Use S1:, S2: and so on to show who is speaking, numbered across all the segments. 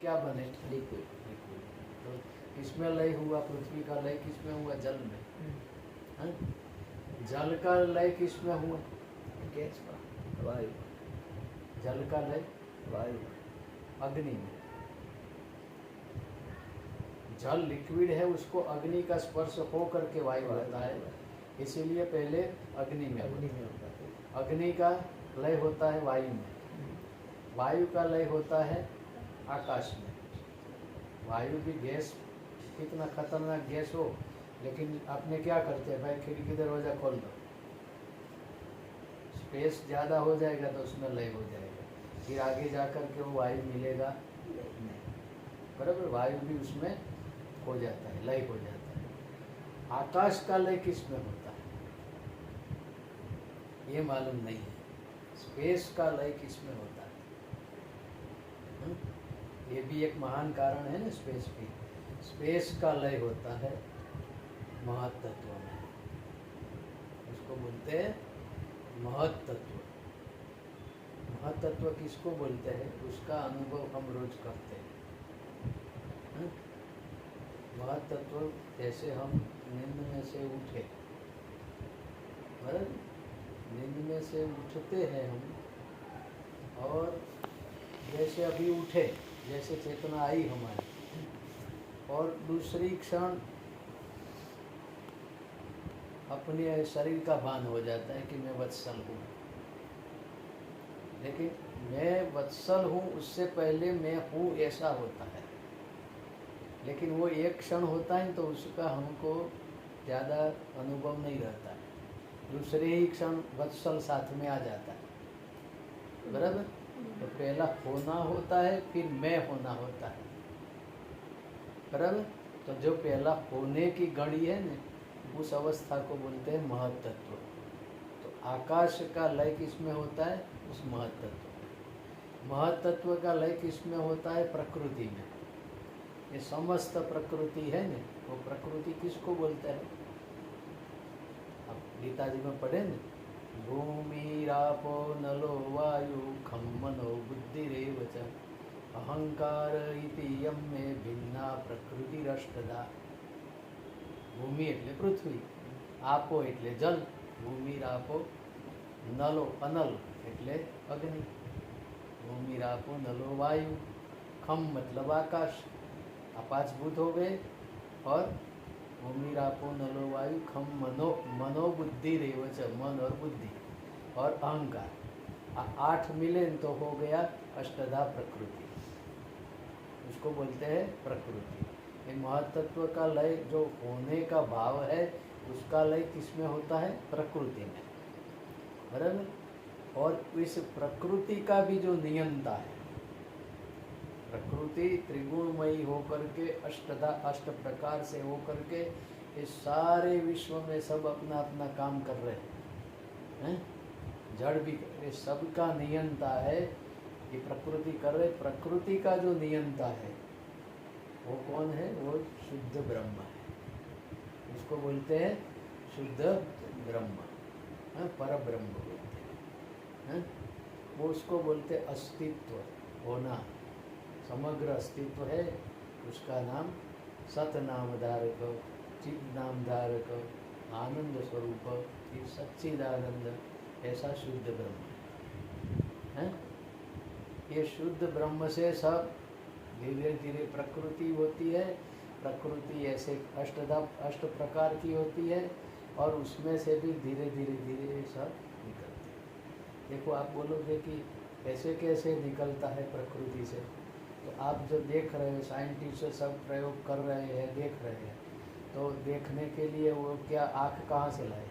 S1: क्या बने?
S2: लिक्विड।
S1: तो किसमें लय हुआ? पृथ्वी का लय किसमें हुआ? जल में। हाँ? जल का लय किसमें हुआ?
S2: गैस का, वायु।
S1: जल का लय
S2: वायु।
S1: अग्नि में। जल लिक्विड है, उसको अग्नि का स्पर्श हो करके वायु होता है, इसीलिए पहले अग्नि में
S2: अग्नि
S1: होता
S2: में
S1: है।
S2: होता है।
S1: अग्नि का लय होता है वायु में, वायु का लय होता है आकाश में। वायु भी गैस, कितना खतरनाक गैस हो, लेकिन आपने क्या करते हैं भाई, खिड़की दरवाज़ा खोल दो, स्पेस ज़्यादा हो जाएगा तो उसमें लय हो जाएगा, फिर आगे जा कर के वो वायु मिलेगा नहीं, बराबर। वायु भी उसमें हो जाता है, लय हो जाता है। आकाश का लय किस में होता है ये मालूम नहीं है। स्पेस का लय किस में होता है? ये भी एक महान कारण है ना, स्पेस भी। स्पेस का लय होता है महत्तत्व में, उसको बोलते हैं महत्तत्व। महत्तत्व किसको बोलते हैं? उसका अनुभव हम रोज करते हैं। महत्तत्व जैसे हम नींद में से उठे, बराबर, नींद में से उठते हैं हम, और जैसे अभी उठे, जैसे चेतना आई हमारी, और दूसरी क्षण अपने शरीर का भान हो जाता है कि मैं वत्सल हूँ। लेकिन मैं वत्सल हूँ उससे पहले मैं हूँ ऐसा होता है, लेकिन वो एक क्षण होता है तो उसका हमको ज़्यादा अनुभव नहीं रहता है, दूसरे ही क्षण वत्सल साथ में आ जाता है, बराबर। तो पहला होना होता है, फिर मैं होना होता है, बराबर। तो जो पहला होने की घड़ी है ना, उस अवस्था को बोलते हैं महत्तत्व। तो आकाश का लय किसमें होता है? उस महत्तत्व में। महत्तत्व का लय किसमें होता है? प्रकृति में। ये समस्त प्रकृति है ना, वो प्रकृति किसको बोलते हैं? अब गीता जी में पढ़े न, भूमि रापो नलो वायु खम मनो बुद्धिरेव च अहंकार इति यम में भिन्ना प्रकृति रष्टदा। भूमि એટલે પૃથ્વી, આપો એટલે જલ, ભૂમિ રાપો, નલો અનલ એટલે અગ્નિ, ભૂમિ રાપો નલો वायु, खम मतलब आकाश। आप 5 भूत हो गए, और भूमि रापो नलो वायु खम मनो, मनो बुद्धि रेवच, मन और बुद्धि और अहंकार, 8 मिले तो हो गया अष्टधा प्रकृति, उसको बोलते हैं प्रकृति। ये महत्तत्व का लय जो होने का भाव है, उसका लय किसमें होता है? प्रकृति में, बराबर। और इस प्रकृति का भी जो नियंता है, प्रकृति त्रिगुणमयी होकर के अष्ट प्रकार से होकर के ये सारे विश्व में सब अपना अपना काम कर रहे हैं, जड़ भी ये सबका नियंता है, ये प्रकृति कर रहे। प्रकृति का जो नियंता है वो कौन है? वो शुद्ध ब्रह्म है, उसको बोलते हैं शुद्ध ब्रह्म, पर ब्रह्म बोलते हैं। वो उसको बोलते अस्तित्व, होना, समग्र अस्तित्व है, उसका नाम सत नाम धारक, चिद नाम धारक, आनंद स्वरूप, ये सच्चिदानंद, ऐसा शुद्ध ब्रह्म है। ये शुद्ध ब्रह्म से सब धीरे धीरे प्रकृति होती है। प्रकृति ऐसे अष्ट प्रकार की होती है, और उसमें से भी धीरे धीरे धीरे सब निकलते हैं। देखो, आप बोलोगे कि कैसे कैसे निकलता है प्रकृति से, तो आप जो देख रहे हो, साइंटिस्ट सब प्रयोग कर रहे हैं, देख रहे हैं, तो देखने के लिए वो क्या आँख कहाँ से लाए?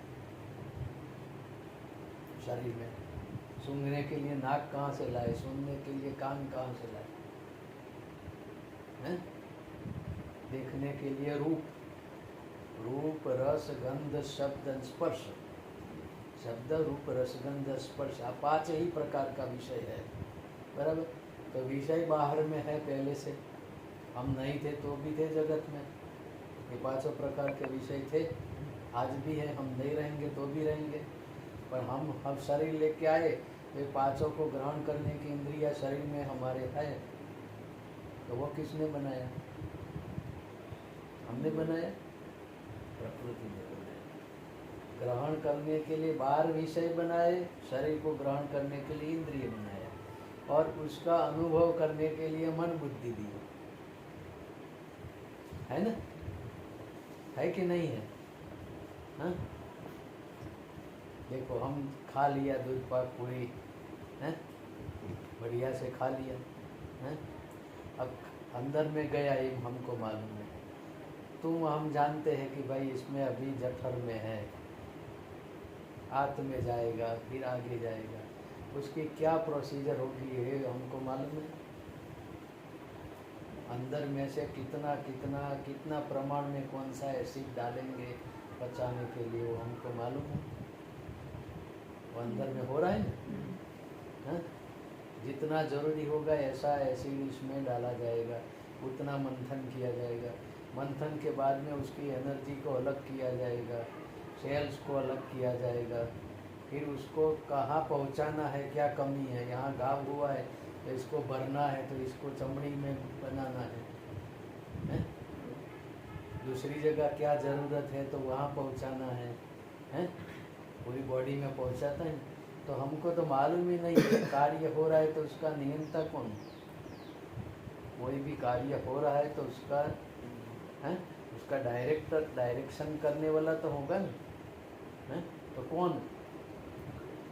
S1: शरीर में। सूंघने के लिए नाक कहाँ से लाए? सुनने के लिए कान कहाँ से लाए? हैं? देखने के लिए रूप, रूप रस गंध शब्द स्पर्श, शब्द रूप रस गंध स्पर्श, 5 ही प्रकार का विषय है, बराबर। तो विषय बाहर में है पहले से, हम नहीं थे तो भी थे जगत में, ये 5 प्रकार के विषय थे, आज भी है, हम नहीं रहेंगे तो भी रहेंगे। पर हम शरीर लेके आए तो 5 को ग्रहण करने की इंद्रिया शरीर में हमारे है, तो वो किसने बनाया? हमने बनाया? प्रकृति ने बनाया। ग्रहण करने के लिए बाहर विषय बनाए, शरीर को ग्रहण करने के लिए इंद्रिय बनाया, और उसका अनुभव करने के लिए मन बुद्धि दी, है ना? है कि नहीं है? हाँ, देखो हम खा लिया दूध पाक पूरी, हैं, बढ़िया से खा लिया, हैं, अब अंदर में गया ये हमको मालूम है, तुम हम जानते हैं कि भाई इसमें अभी जठर में है, आंत में जाएगा, फिर आगे जाएगा, उसकी क्या प्रोसीजर होगी ये हमको मालूम है। अंदर में से कितना कितना कितना प्रमाण में कौन सा एसिड डालेंगे पचाने के लिए, वो हमको मालूम है। वो अंदर में हो रहा है ना, हाँ? जितना जरूरी होगा ऐसा एसिड इसमें डाला जाएगा, उतना मंथन किया जाएगा, मंथन के बाद में उसकी एनर्जी को अलग किया जाएगा, सेल्स को अलग किया जाएगा, फिर उसको कहाँ पहुँचाना है, क्या कमी है, यहाँ घाव हुआ है तो इसको भरना है, तो इसको चमड़ी में बनाना है? दूसरी जगह क्या ज़रूरत है तो वहाँ पहुँचाना है? पूरी बॉडी में पहुँचाता है। तो हमको तो मालूम ही नहीं है कार्य हो रहा है तो उसका नियंता कौन? कोई भी कार्य हो रहा है तो उसका है, उसका डायरेक्शन करने वाला तो होगा ना, है? तो कौन?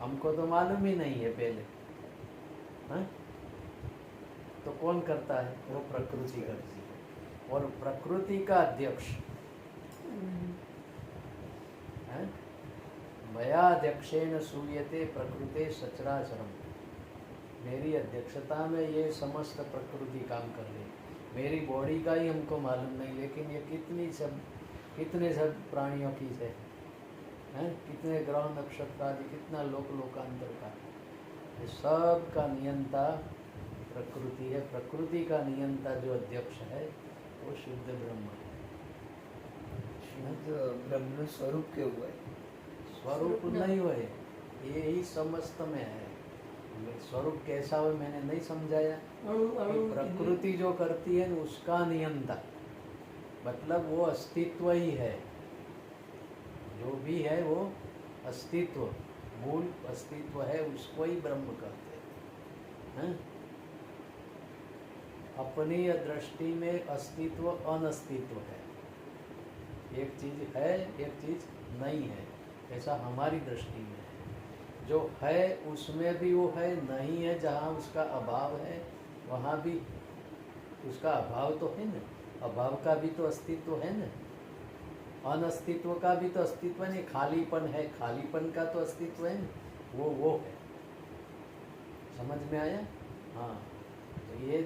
S1: हमको तो मालूम ही नहीं है पहले, है? तो कौन करता है? वो प्रकृति करती है, और प्रकृति का अध्यक्ष है। मया अध्यक्षेण सूयते प्रकृते सचराचरम, मेरी अध्यक्षता में ये समस्त प्रकृति काम कर रही है। मेरी बॉडी का ही हमको मालूम नहीं, लेकिन ये कितने सब प्राणियों की है, कितने ग्रह नक्षत्र आदि, कितना लोकांतर का, ये सब का नियंता प्रकृति है। प्रकृति का नियंता जो अध्यक्ष है वो शुद्ध ब्रह्म है।
S2: शुद्ध ब्रह्म स्वरूप के हुए,
S1: स्वरूप नहीं हुए, ये ही समस्त में है। स्वरूप कैसा हो मैंने नहीं समझाया। प्रकृति जो करती है उसका नियंता, मतलब वो अस्तित्व ही है, जो भी है वो अस्तित्व, मूल अस्तित्व है, उसको ही ब्रह्म कहते हैं। अपनी दृष्टि में अस्तित्व अनस्तित्व है, एक चीज है एक चीज नहीं है, ऐसा हमारी दृष्टि में है। जो है उसमें भी वो है, नहीं है जहाँ उसका अभाव है वहाँ भी उसका अभाव तो है ना, अभाव का भी तो अस्तित्व है ना, अनस्तित्व का भी तो अस्तित्व नहीं, खालीपन है, खालीपन का तो अस्तित्व है ना, वो है। समझ में आया? हाँ, तो ये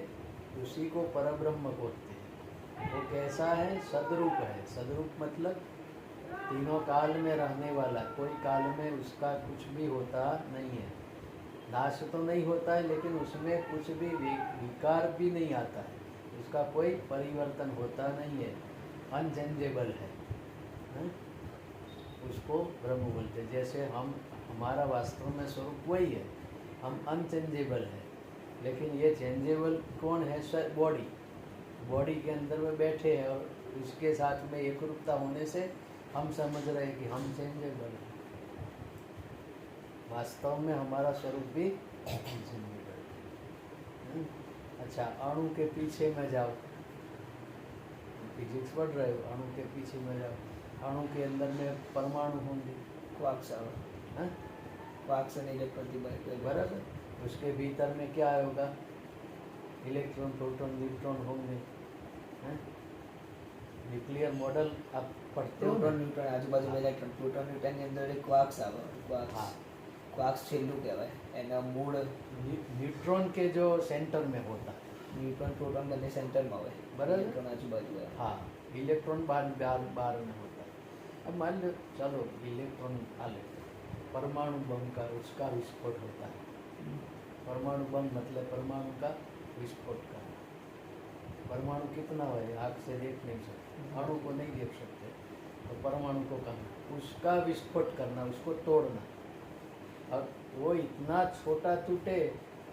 S1: उसी को परब्रह्म बोलते हैं। वो कैसा है? सदरूप है। सदरूप मतलब तीनों काल में रहने वाला, कोई काल में उसका कुछ भी होता नहीं है, नाश तो नहीं होता है, लेकिन उसमें कुछ भी विकार भी नहीं आता है, उसका कोई परिवर्तन होता नहीं है, अनचेंजेबल है, उसको ब्रह्म बोलते हैं। जैसे हमारा वास्तव में स्वरूप वही है, हम अनचेंजेबल है, लेकिन ये चेंजेबल कौन है? बॉडी के अंदर में बैठे हैं, और उसके साथ में एक रूपता होने से हम समझ रहे हैं कि हम चेंजेबल हैं। वास्तव में हमारा स्वरूप भी चेंजेबल है। अच्छा, अणु के पीछे में जाओ, फिजिक्स पढ़ रहे हो, अणु के पीछे में जाओ, अणु के अंदर में परमाणु होंगे,
S2: क्वार्क्स और इलेक्ट्रॉन,
S1: बराबर। उसके भीतर में क्या होगा? इलेक्ट्रॉन, प्रोटॉन, न्यूट्रॉन होंगे। न्यूक्लियर मॉडल आप पढ़ते हो?
S2: प्रोटॉन न्यूट्रॉन आजू बाजू में इलेक्ट्रॉन, प्रोटॉन न्यूट्रॉन ની અંદર એક ક્વાર્ક્સ આવે, ક્વાર્ક્સ છેલ્લું કહેવાય, એના મૂળ
S1: न्यूट्रॉन के जो सेंटर में होता है,
S2: न्यूट्रॉन प्रोटॉन બંને સેન્ટરમાં હોય,
S1: बराबर।
S2: इलेक्ट्रॉन आजू बाजू है।
S1: हाँ, इलेक्ट्रॉन बाहर में होता है। अब मान लो, चलो इलेक्ट्रॉन आ ले, परमाणु बम का उसका विस्फोट होता है। परमाणु बम मतलब परमाणु का विस्फोट करना। परमाणु कितना है आँख से देख नहीं सकते, अणु को नहीं देख सकते, तो परमाणु को कहना, उसका विस्फोट करना, उसको तोड़ना। अब वो इतना छोटा टूटे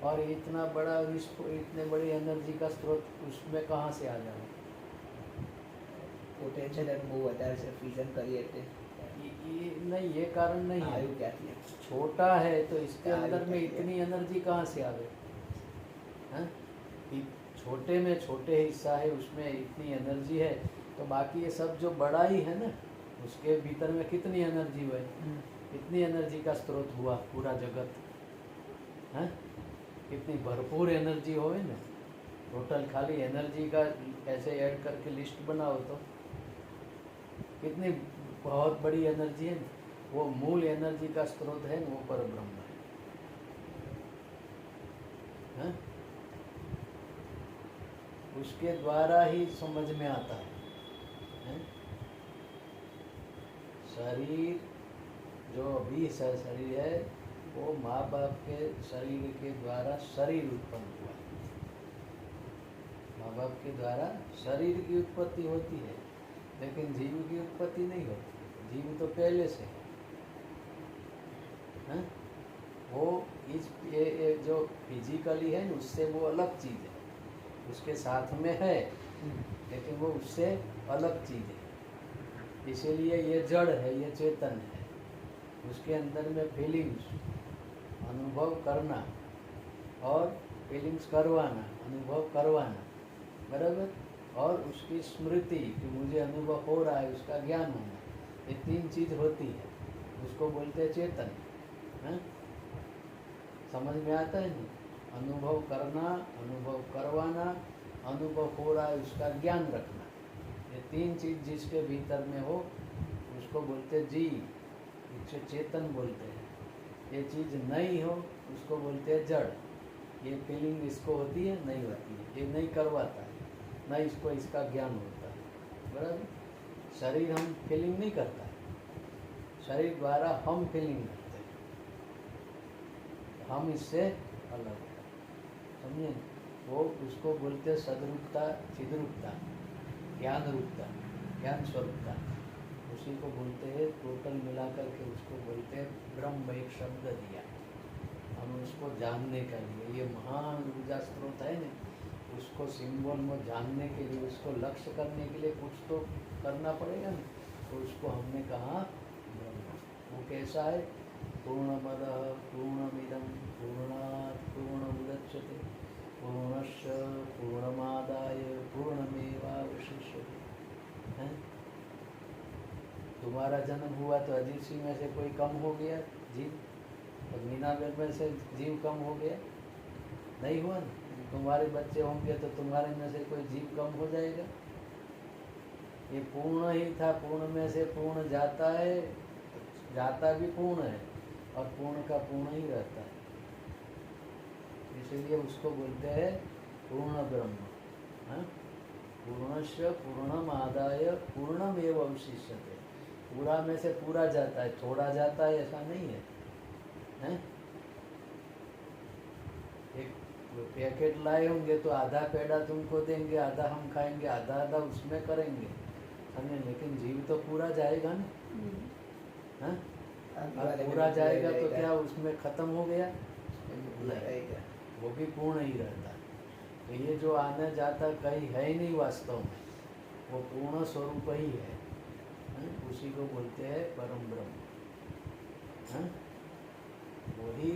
S1: और इतना बड़ा विश्व, इतने बड़ी एनर्जी का स्रोत, उसमें कहाँ से आ जाओ?
S2: પોટેન્શિયલ એનું બહુ વધારે છે ફ્યુઝન કરીએ એટલે
S1: नहीं, ये कारण नहीं है।
S2: આવ્યું ક્યાંથી એમ?
S1: छोटा है तो इसके
S2: आयु
S1: अंदर में
S2: क्या है?
S1: इतनी एनर्जी कहाँ से आवे? हैं? छोटे में छोटे हिस्सा है, उसमें इतनी एनर्जी है, तो बाकी ये सब जो बड़ा ही है ना, उसके भीतर में कितनी एनर्जी हुई? इतनी एनर्जी का स्रोत हुआ पूरा जगत, हैं? कितनी भरपूर एनर्जी हो ना। टोटल खाली एनर्जी का ऐसे ऐड करके लिस्ट बनाओ तो कितनी बहुत बड़ी एनर्जी है। वो मूल एनर्जी का स्रोत है वो पर ब्रह्म है। उसके द्वारा ही समझ में आता है। शरीर जो अभी शरीर है वो माँ बाप के शरीर के द्वारा शरीर उत्पन्न हुआ। माँ बाप के द्वारा शरीर की उत्पत्ति होती है, लेकिन जीव की उत्पत्ति नहीं होती। जीव तो पहले से है। वो ये जो फिजिकली है उससे वो अलग चीज़ है, उसके साथ में है, लेकिन वो उससे अलग चीज़ है। इसीलिए ये जड़ है, ये चेतन है। उसके अंदर में फीलिंग्स, अनुभव करना और फीलिंग्स करवाना, अनुभव करवाना, बराबर, और उसकी स्मृति कि मुझे अनुभव हो रहा है, उसका ज्ञान होना, ये तीन चीज़ होती है। उसको बोलते हैं चेतन। है? समझ में आता है नहीं? अनुभव करना, अनुभव करवाना, अनुभव हो रहा है उसका ज्ञान रखना, ये तीन चीज़ जिसके भीतर में हो उसको बोलते हैं जीव, इसे चेतन बोलते हैं। ये चीज़ नहीं हो उसको बोलते हैं जड़। ये फीलिंग इसको होती है, नहीं होती है, ये नहीं करवाता है, ना इसको इसका ज्ञान होता है, बराबर। शरीर हम फीलिंग नहीं करता है, शरीर द्वारा हम फीलिंग करते हैं, हम इससे अलग है, समझे? वो उसको बोलते हैं सदरूपता, चिद्रूपता, ज्ञान रूपता, ज्ञान स्वरूपता, उसी को बोलते हैं। टोटल मिलाकर के उसको बोलते हैं ब्रह्म। एक शब्द दिया हम उसको जानने के लिए, ये महान ऊर्जा स्रोत है ना, उसको सिंबल में जानने के लिए, उसको लक्ष्य करने के लिए कुछ तो करना पड़ेगा ना, तो उसको हमने कहा ब्रह्म। वो कैसा है? पूर्णमदः पूर्णमिदं पूर्णात् पूर्णमुदच्यते पूर्णस्य पूर्णमादाय पूर्णमेवावशिष्यते। हैं? तुम्हारा जन्म हुआ तो अजीत सिंह में से कोई कम हो गया जीव, और मीनाबेन में से जीव कम हो गया? नहीं हुआ ना। तुम्हारे बच्चे होंगे तो तुम्हारे में से कोई जीव कम हो जाएगा? ये पूर्ण ही था, पूर्ण में से पूर्ण जाता है, जाता भी पूर्ण है और पूर्ण का पूर्ण ही रहता है। इसीलिए उसको बोलते हैं पूर्ण ब्रह्म। हाँ? पूर्णस्य पूर्णमादाय पूर्णमेव अवशिष्यते। पूरा में से पूरा जाता है, थोड़ा जाता है ऐसा नहीं है, हैं? एक पैकेट लाए होंगे तो आधा पेड़ा तुमको देंगे, आधा हम खाएंगे, आधा आधा उसमें करेंगे, समझे? लेकिन जीव तो पूरा जाएगा ना, हैं? अब पूरा जाएगा तो क्या उसमें खत्म हो गया? नहीं, वो भी पूर्ण ही रहता है। तो ये जो आने जाता कहीं है ही नहीं वास्तव में, वो पूर्ण स्वरूप ही है। उसी को बोलते हैं परम ब्रह्म। हैं? वही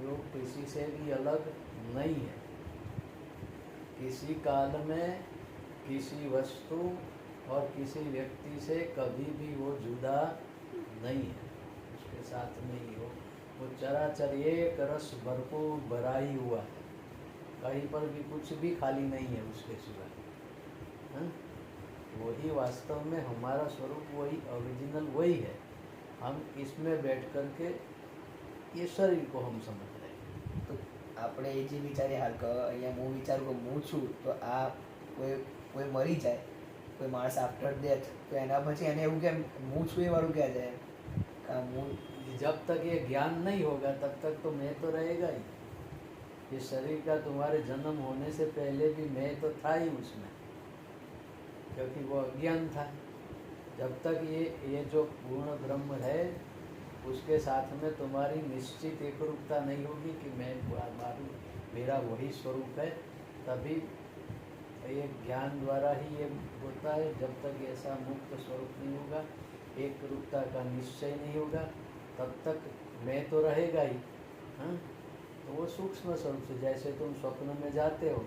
S1: लोग किसी से भी अलग नहीं है। किसी काल में किसी वस्तु और किसी व्यक्ति से कभी भी वो जुदा नहीं है, उसके साथ में ही हो। वो चराचर एक रस भरपूर भरा ही हुआ है, कहीं पर भी कुछ भी खाली नहीं है उसके सिवाय। वही वास्तव में हमारा स्वरूप, वही ओरिजिनल वही है। हम इसमें बैठ कर के ये शरीर को हम समझ रहे हैं।
S2: तो આપણે એ જે વિચારીએ હાલ કે અહીંયા હું વિચારું કે હું છું, તો આ કોઈ મરી જાય, કોઈ માણસ આફ્ટર ડેથ, તો એના પછી એને એવું કેમ હું છું એ વાળું ક્યાં જાય?
S1: जब तक ये ज्ञान नहीं होगा तब तक तो मैं तो रहेगा ही। ये शरीर का तुम्हारे जन्म होने से पहले भी मैं तो था ही उसमें, क्योंकि वो अज्ञान था। जब तक ये जो पूर्ण ब्रह्म है उसके साथ में तुम्हारी निश्चित एकरूपता नहीं होगी कि मैं मेरा वही स्वरूप है, तभी ये ज्ञान द्वारा ही ये होता है। जब तक ऐसा मुक्त स्वरूप नहीं होगा, एक रूपता का निश्चय नहीं होगा, तब तक मैं तो रहेगा ही। हाँ, तो वो सूक्ष्म स्वरूप से, जैसे तुम स्वप्न में जाते हो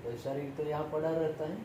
S1: तो शरीर तो यहाँ पड़ा रहता है,